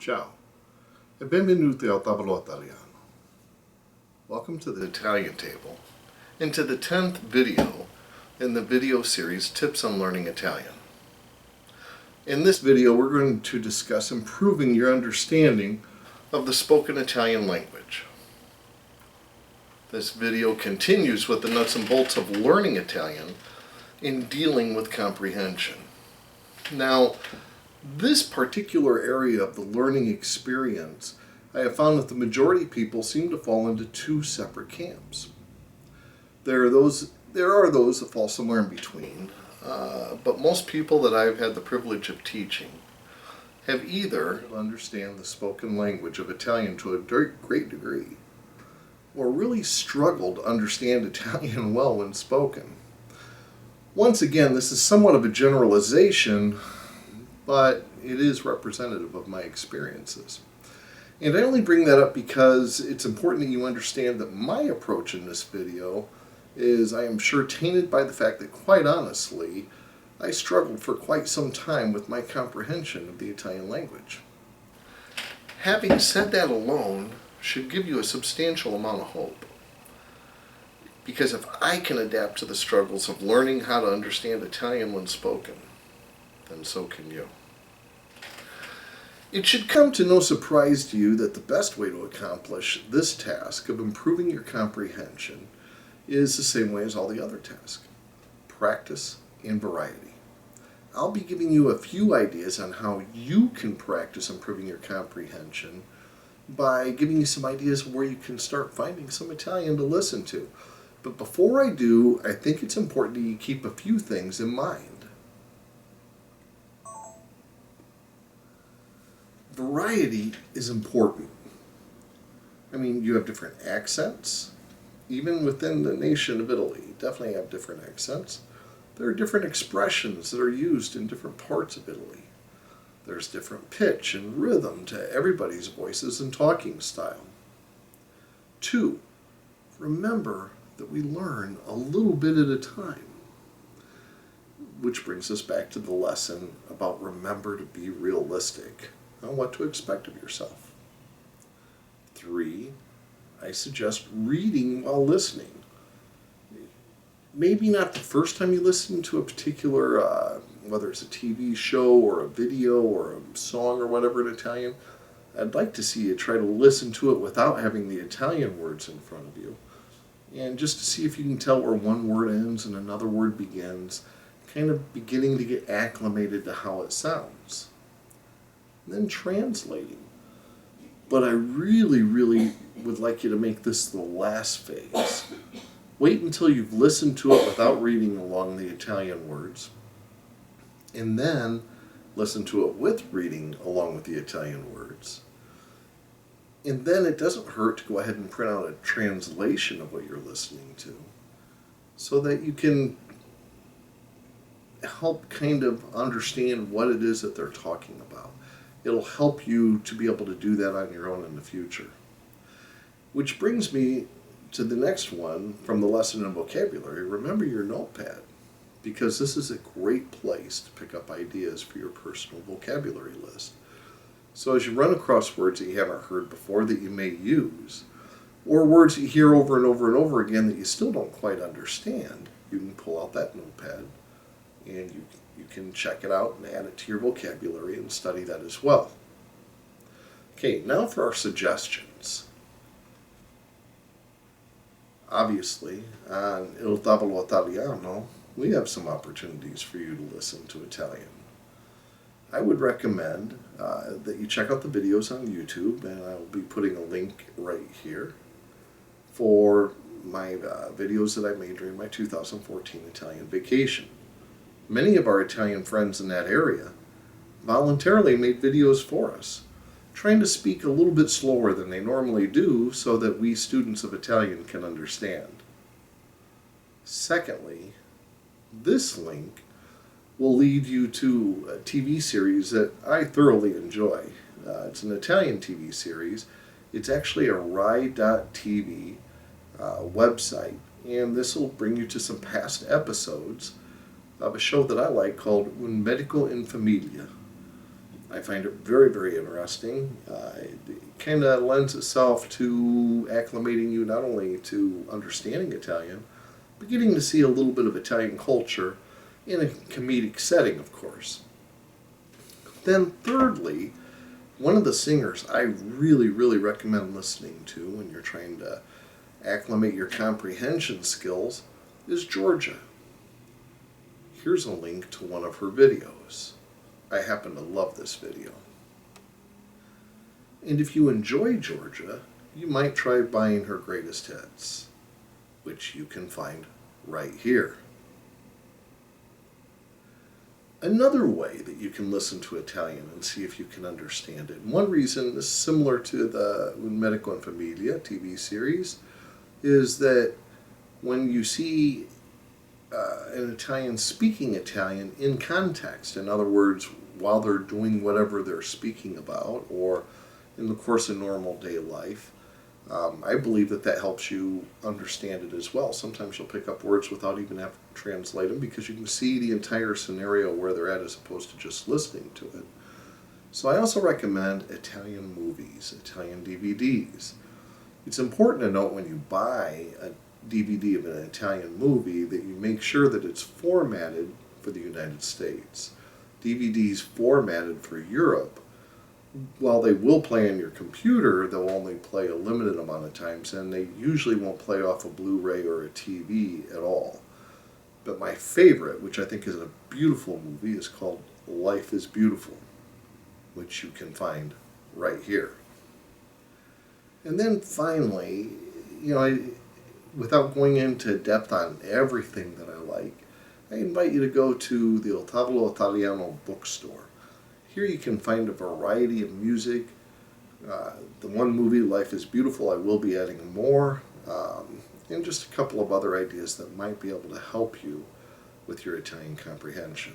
Ciao e benvenuti al tavolo italiano. Welcome to the Italian table and to the 10th video in the video series Tips on Learning Italian. In this video we're going to discuss improving your understanding of the spoken Italian language. This video continues with the nuts and bolts of learning Italian in dealing with comprehension. Now, this particular area of the learning experience, I have found that the majority of people seem to fall into two separate camps. There are those that fall somewhere in between, but most people that I've had the privilege of teaching have either understand the spoken language of Italian to a great degree, or really struggle to understand Italian well when spoken. Once again, this is somewhat of a generalization, but it is representative of my experiences. And I only bring that up because it's important that you understand that my approach in this video is, I am sure, tainted by the fact that, quite honestly, I struggled for quite some time with my comprehension of the Italian language. Having said that alone should give you a substantial amount of hope. Because if I can adapt to the struggles of learning how to understand Italian when spoken, then so can you. It should come to no surprise to you that the best way to accomplish this task of improving your comprehension is the same way as all the other tasks: practice and variety. I'll be giving you a few ideas on how you can practice improving your comprehension by giving you some ideas where you can start finding some Italian to listen to. But before I do, I think it's important that you keep a few things in mind. Variety is important. I mean, you have different accents. Even within the nation of Italy, you definitely have different accents. There are different expressions that are used in different parts of Italy. There's different pitch and rhythm to everybody's voices and talking style. 2, remember that we learn a little bit at a time. Which brings us back to the lesson about remember to be realistic on what to expect of yourself. 3, I suggest reading while listening. Maybe not the first time you listen to a particular, whether it's a TV show or a video or a song or whatever in Italian. I'd like to see you try to listen to it without having the Italian words in front of you. And just to see if you can tell where one word ends and another word begins, kind of beginning to get acclimated to how it sounds. And then translating. But I really would like you to make this the last phase. Wait until you've listened to it without reading along the Italian words, and then listen to it with reading along with the Italian words. And then it doesn't hurt to go ahead and print out a translation of what you're listening to, so that you can help kind of understand what it is that they're talking about. It'll help you to be able to do that on your own in the future. Which brings me to the next one from the lesson in vocabulary. Remember your notepad, because this is a great place to pick up ideas for your personal vocabulary list. So as you run across words that you haven't heard before that you may use, or words that you hear over and over and over again that you still don't quite understand, you can pull out that notepad and you can check it out and add it to your vocabulary and study that as well. Okay, now for our suggestions. Obviously, on Il Tavolo Italiano, we have some opportunities for you to listen to Italian. I would recommend that you check out the videos on YouTube, and I will be putting a link right here for my videos that I made during my 2014 Italian vacation. Many of our Italian friends in that area voluntarily made videos for us, trying to speak a little bit slower than they normally do so that we students of Italian can understand. Secondly, this link will lead you to a TV series that I thoroughly enjoy. It's an Italian TV series. It's actually a Rai.tv website, and this will bring you to some past episodes of a show that I like called Un Medico in Famiglia. I find it very, very interesting. It kind of lends itself to acclimating you not only to understanding Italian, but getting to see a little bit of Italian culture in a comedic setting, of course. Then thirdly, one of the singers I really, really recommend listening to when you're trying to acclimate your comprehension skills is Georgia. Here's a link to one of her videos. I happen to love this video. And if you enjoy Georgia, you might try buying her greatest hits, which you can find right here. Another way that you can listen to Italian and see if you can understand it, and one reason is similar to the Un Medico in Famiglia TV series, is that when you see an Italian speaking Italian in context, in other words, while they're doing whatever they're speaking about, or in the course of normal day life, I believe that that helps you understand it as well. Sometimes you'll pick up words without even having to translate them because you can see the entire scenario where they're at as opposed to just listening to it. So I also recommend Italian movies, Italian DVDs. It's important to note when you buy a DVD of an Italian movie that you make sure that it's formatted for the United States. DVDs formatted for Europe, while they will play on your computer, they'll only play a limited amount of times, and they usually won't play off a Blu-ray or a TV at all. But my favorite, which I think is a beautiful movie, is called Life is Beautiful, which you can find right here. And then finally, without going into depth on everything that I like, I invite you to go to the Il Tavolo Italiano bookstore. Here you can find a variety of music. The one movie, Life is Beautiful, I will be adding more, and just a couple of other ideas that might be able to help you with your Italian comprehension.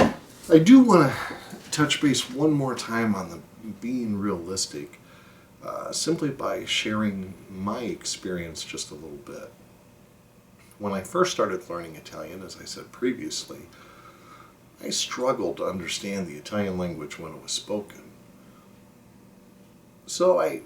I do want to touch base one more time on the being realistic, simply by sharing my experience just a little bit. When I first started learning Italian, as I said previously, I struggled to understand the Italian language when it was spoken. So I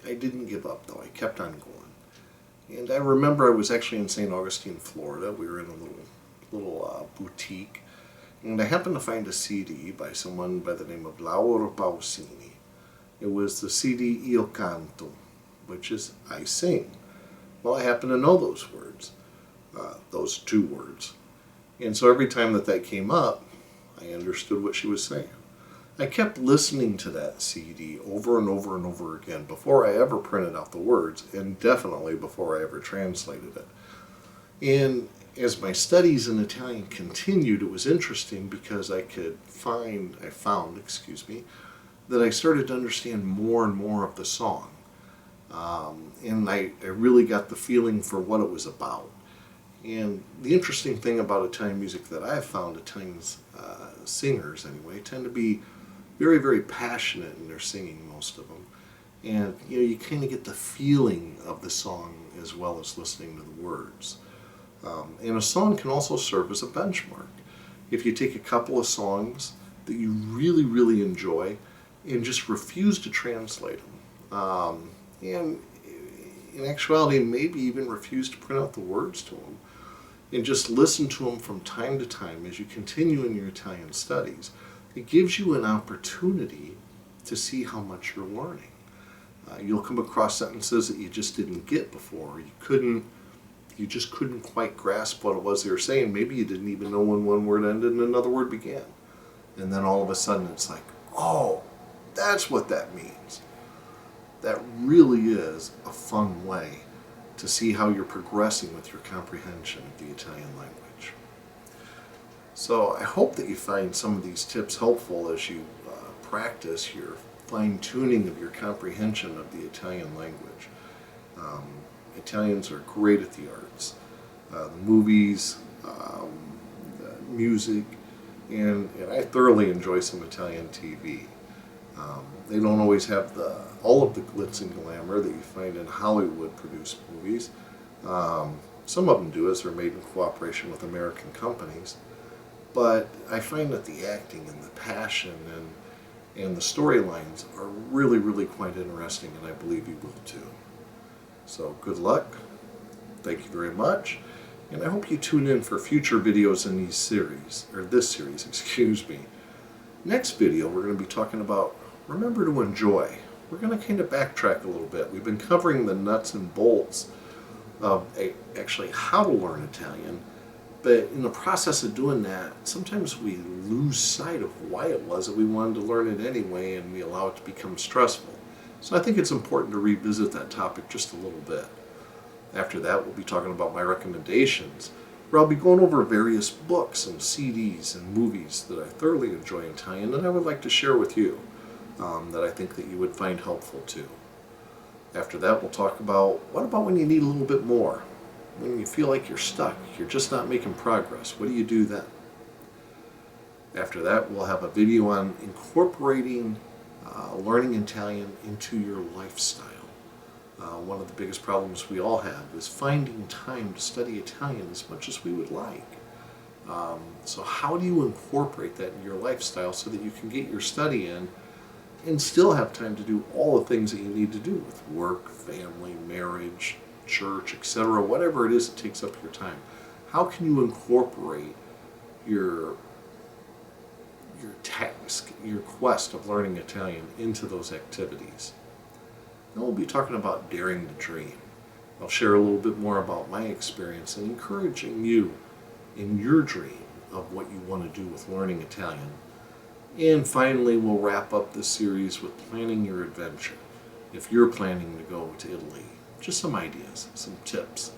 didn't give up, though. I kept on going. And I remember I was actually in St. Augustine, Florida. We were in a little boutique. And I happened to find a CD by someone by the name of Lauro Pausini. It was the CD Io Canto, which is I sing. Well, I happen to know those words, those two words. And so every time that came up, I understood what she was saying. I kept listening to that CD over and over and over again before I ever printed out the words, and definitely before I ever translated it. And as my studies in Italian continued, it was interesting because I found that I started to understand more and more of the song. And I really got the feeling for what it was about. And the interesting thing about Italian music that I've found, Italian singers anyway, tend to be very, very passionate in their singing, most of them. And you kind of get the feeling of the song as well as listening to the words. And a song can also serve as a benchmark. If you take a couple of songs that you really, really enjoy and just refuse to translate them, and in actuality maybe even refuse to print out the words to them, and just listen to them from time to time as you continue in your Italian studies, it gives you an opportunity to see how much you're learning. You'll come across sentences that you just didn't get before. You just couldn't quite grasp what it was they were saying. Maybe you didn't even know when one word ended and another word began. And then all of a sudden it's like, oh, that's what that means. That really is a fun way to see how you're progressing with your comprehension of the Italian language. So I hope that you find some of these tips helpful as you practice your fine-tuning of your comprehension of the Italian language. Italians are great at the arts, the movies, the music, and I thoroughly enjoy some Italian TV. They don't always have all of the glitz and glamour that you find in Hollywood-produced movies. Some of them do, as they're made in cooperation with American companies. but I find that the acting and the passion and the storylines are really, really quite interesting, and I believe you will too. So good luck. Thank you very much. And I hope you tune in for future videos in these series, or this series, excuse me. Next video, we're going to be talking about remember to enjoy. We're going to kind of backtrack a little bit. We've been covering the nuts and bolts of actually how to learn Italian, but in the process of doing that, sometimes we lose sight of why it was that we wanted to learn it anyway, and we allow it to become stressful. So I think it's important to revisit that topic just a little bit. After that, we'll be talking about my recommendations, where I'll be going over various books and CDs and movies that I thoroughly enjoy in Italian and I would like to share with you, that I think that you would find helpful too. After that, we'll talk about what about when you need a little bit more? When you feel like you're stuck, you're just not making progress, what do you do then? After that, we'll have a video on incorporating learning Italian into your lifestyle. One of the biggest problems we all have is finding time to study Italian as much as we would like. So how do you incorporate that in your lifestyle so that you can get your study in and still have time to do all the things that you need to do with work, family, marriage, church, etc., whatever it is that takes up your time? How can you incorporate your task, your quest of learning Italian into those activities? Then we'll be talking about daring to dream. I'll share a little bit more about my experience and encouraging you in your dream of what you want to do with learning Italian. And finally, we'll wrap up this series with planning your adventure. If you're planning to go to Italy, just some ideas, some tips,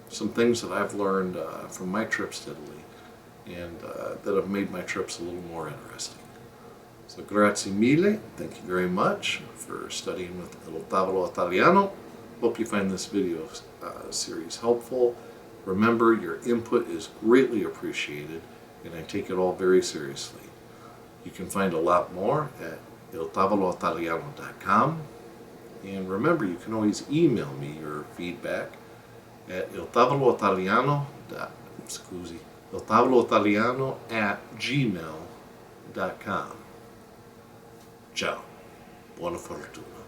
some things that I've learned from my trips to Italy and that have made my trips a little more interesting. So grazie mille, thank you very much for studying with Il Tavolo Italiano. Hope you find this video series helpful. Remember, your input is greatly appreciated and I take it all very seriously. You can find a lot more at iltavoloitaliano.com. And remember, you can always email me your feedback at iltavoloitaliano@gmail.com. Ciao. Buona fortuna.